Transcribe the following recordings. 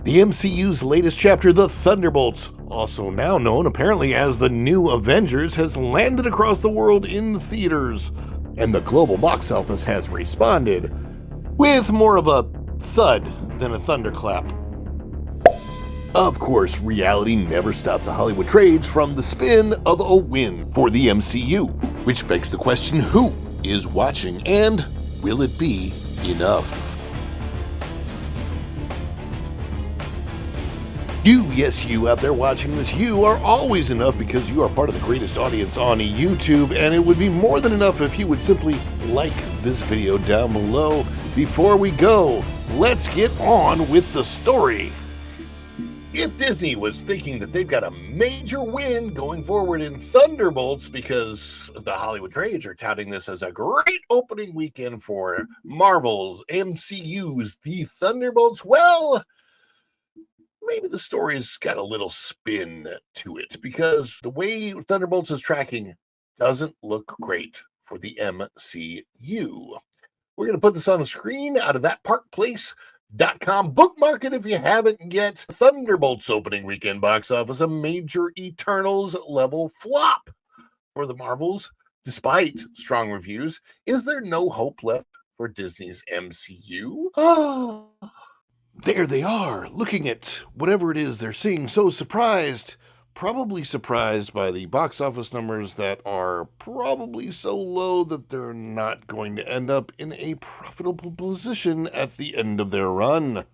The MCU's latest chapter, The Thunderbolts, also now known apparently as the new Avengers, has landed across the world in theaters, and the global box office has responded with more of a thud than a thunderclap. Of course, reality never stopped the Hollywood trades from the spin of a win for the MCU, which begs the question, who is watching, and will it be enough? You, yes, you out there watching this, you are always enough because you are part of the greatest audience on YouTube, and it would be more than enough if you would simply like this video down below. Before we go, let's get on with the story. If Disney was thinking that they've got a major win going forward in Thunderbolts because the Hollywood trades are touting this as a great opening weekend for Marvel's MCU's The Thunderbolts, well, maybe the story's got a little spin to it because the way Thunderbolts is tracking doesn't look great for the MCU. We're going to put this on the screen out of thatparkplace.com. Bookmark it if you haven't yet. Thunderbolts opening weekend box office, a major Eternals level flop for the Marvels. Despite strong reviews, is there no hope left for Disney's MCU? There they are, looking at whatever it is they're seeing, so surprised, probably surprised by the box office numbers that are probably so low that they're not going to end up in a profitable position at the end of their run.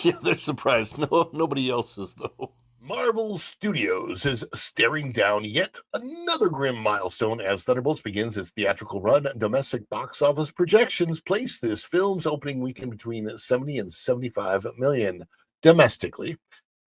Yeah, they're surprised. No, nobody else is, though. Marvel Studios is staring down yet another grim milestone as Thunderbolts begins its theatrical run. Domestic box office projections place this film's opening weekend between 70 and 75 million domestically.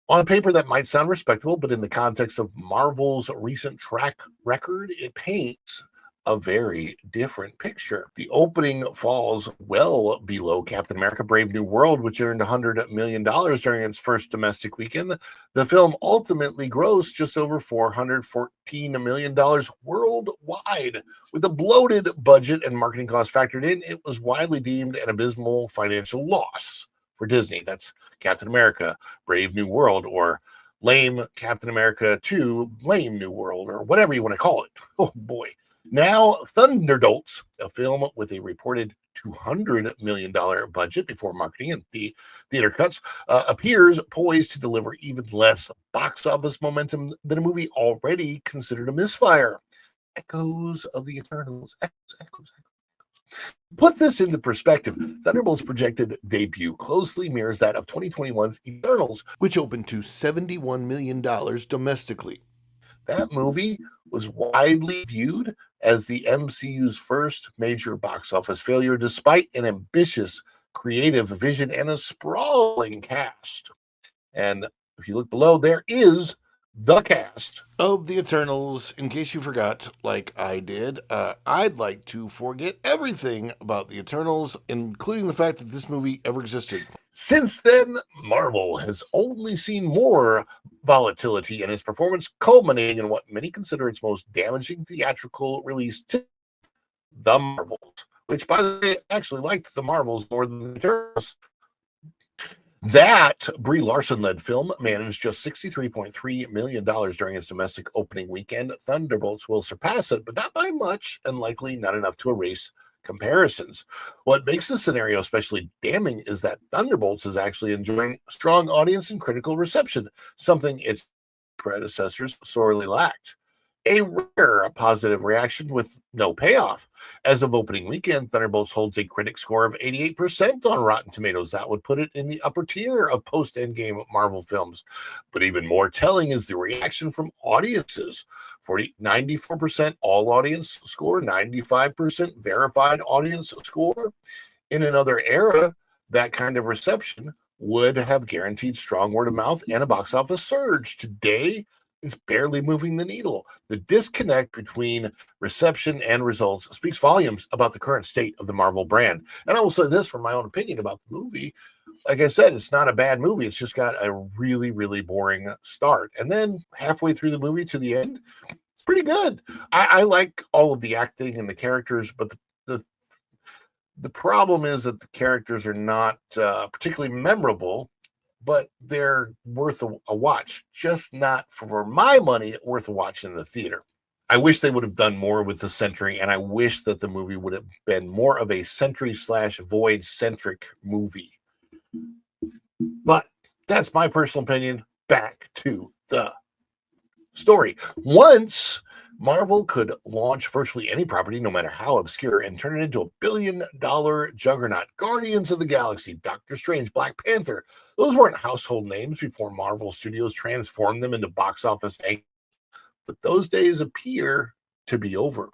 On paper, that might sound respectable, but in the context of Marvel's recent track record, it paints a very different picture. The opening falls well below Captain America Brave New World, which earned $100 million during its first domestic weekend. The film ultimately grossed just over $414 million worldwide. With a bloated budget and marketing costs factored in, it was widely deemed an abysmal financial loss for Disney. That's Captain America Brave New World, or lame Captain America 2 Lame New World, or whatever you want to call it. Oh boy. Now, Thunderbolts, a film with a reported $200 million budget before marketing and theater cuts, appears poised to deliver even less box office momentum than a movie already considered a misfire. Echoes of the Eternals. Echoes. Put this into perspective. Thunderbolts' projected debut closely mirrors that of 2021's Eternals, which opened to $71 million domestically. That movie was widely viewed as the MCU's first major box office failure, despite an ambitious creative vision and a sprawling cast. And if you look below, there is the cast of the Eternals. In case you forgot, like I did, I'd like to forget everything about the Eternals, including the fact that this movie ever existed. Since then, Marvel has only seen more volatility in its performance, culminating in what many consider its most damaging theatrical release to The Marvels, which, by the way, actually liked The Marvels more than the Eternals. That Brie Larson-led film managed just $63.3 million during its domestic opening weekend. Thunderbolts will surpass it, but not by much, and likely not enough to erase comparisons. What makes this scenario especially damning is that Thunderbolts is actually enjoying strong audience and critical reception, something its predecessors sorely lacked. A rare positive reaction with no payoff. As of opening weekend, Thunderbolts holds a critic score of 88% on Rotten Tomatoes. That would put it in the upper tier of post-Endgame Marvel films. But even more telling is the reaction from audiences. 94% all audience score, 95% verified audience score. In another era, that kind of reception would have guaranteed strong word of mouth and a box office surge. Today, it's barely moving the needle. The disconnect between reception and results speaks volumes about the current state of the Marvel brand. And I will say this from my own opinion about the movie. Like I said, it's not a bad movie. It's just got a really, really boring start. And then halfway through the movie to the end, it's pretty good. I like all of the acting and the characters, but the problem is that the characters are not particularly memorable but they're worth a watch. Just not for my money worth a watch in the theater. I wish they would have done more with the Sentry, and I wish that the movie would have been more of a Sentry/Void-centric movie. But that's my personal opinion. Back to the story. Once Marvel could launch virtually any property, no matter how obscure, and turn it into a billion-dollar juggernaut. Guardians of the Galaxy, Doctor Strange, Black Panther. Those weren't household names before Marvel Studios transformed them into box office anchors. But those days appear to be over.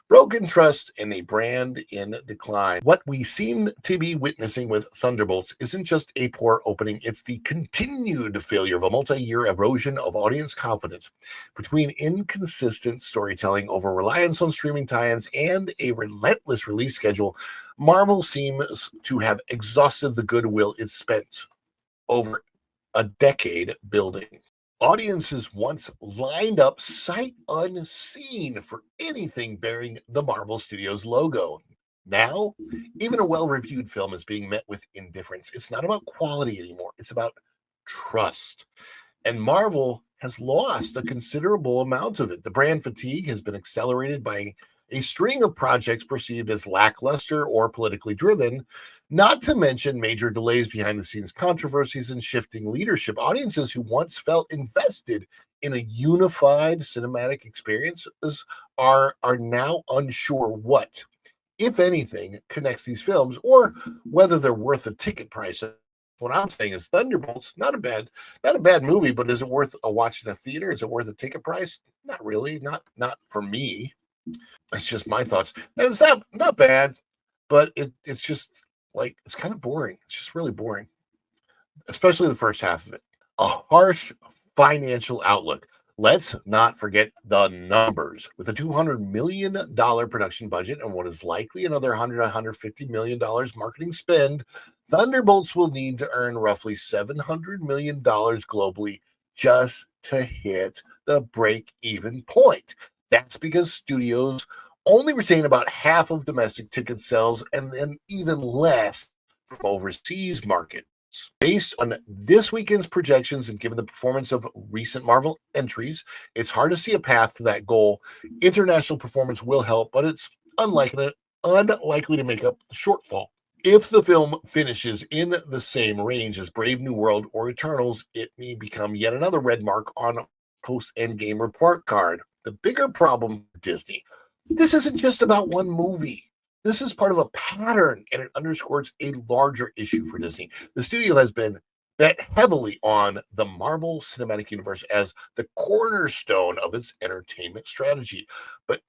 Broken trust in a brand in decline. What we seem to be witnessing with Thunderbolts isn't just a poor opening, it's the continued failure of a multi-year erosion of audience confidence. Between inconsistent storytelling, over reliance on streaming tie-ins, and a relentless release schedule, Marvel seems to have exhausted the goodwill it spent over a decade building. Audiences once lined up sight unseen for anything bearing the Marvel Studios logo. Now, even a well-reviewed film is being met with indifference. It's not about quality anymore. It's about trust. And Marvel has lost a considerable amount of it. The brand fatigue has been accelerated by a string of projects perceived as lackluster or politically driven, not to mention major delays, behind the scenes controversies, and shifting leadership. Audiences who once felt invested in a unified cinematic experience are now unsure what, if anything, connects these films, or whether they're worth the ticket price. What I'm saying is Thunderbolts, not a bad movie, but is it worth a watch in a theater? Is it worth a ticket price? Not really, not for me. That's just my thoughts. And it's not bad, but it's just like, it's kind of boring. It's just really boring, especially the first half of it. A harsh financial outlook. Let's not forget the numbers. With a $200 million production budget and what is likely another $150 million marketing spend, Thunderbolts will need to earn roughly $700 million globally just to hit the break-even point. That's because studios only retain about half of domestic ticket sales and then even less from overseas markets. Based on this weekend's projections and given the performance of recent Marvel entries, it's hard to see a path to that goal. International performance will help, but it's unlikely to make up the shortfall. If the film finishes in the same range as Brave New World or Eternals, it may become yet another red mark on a post-Endgame report card. The bigger problem with Disney, this isn't just about one movie. This is part of a pattern, and it underscores a larger issue for Disney. The studio has been bet heavily on the Marvel Cinematic Universe as the cornerstone of its entertainment strategy. But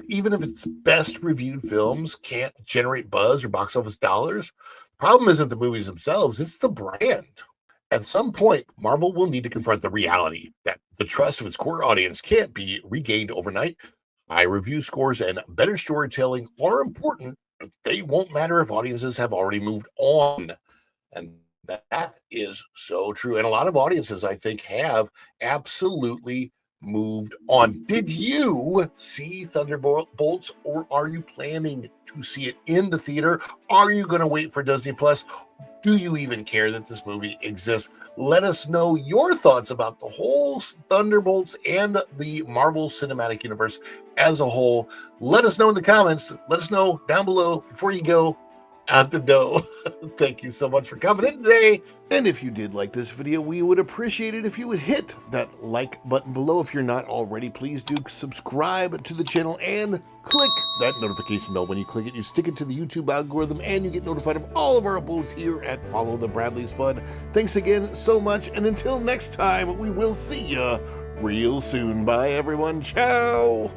even if its best reviewed films can't generate buzz or box office dollars, the problem isn't the movies themselves, it's the brand. At some point, Marvel will need to confront the reality that the trust of its core audience can't be regained overnight. High review scores and better storytelling are important, but they won't matter if audiences have already moved on. And that is so true. And a lot of audiences, I think, have absolutely moved on. Did you see Thunderbolts, or are you planning to see it in the theater? Are you going to wait for Disney Plus? Do you even care that this movie exists? Let us know your thoughts about the whole Thunderbolts and the Marvel Cinematic Universe as a whole. Let us know in the comments. Let us know down below before you go out the door. Thank you so much for coming in today. And if you did like this video, we would appreciate it if you would hit that like button below. If you're not already, please do subscribe to the channel and click that notification bell. When you click it, you stick it to the YouTube algorithm and you get notified of all of our uploads here at Follow the Bradley's Fun. Thanks again so much, and until next time, we will see ya real soon. Bye everyone. Ciao.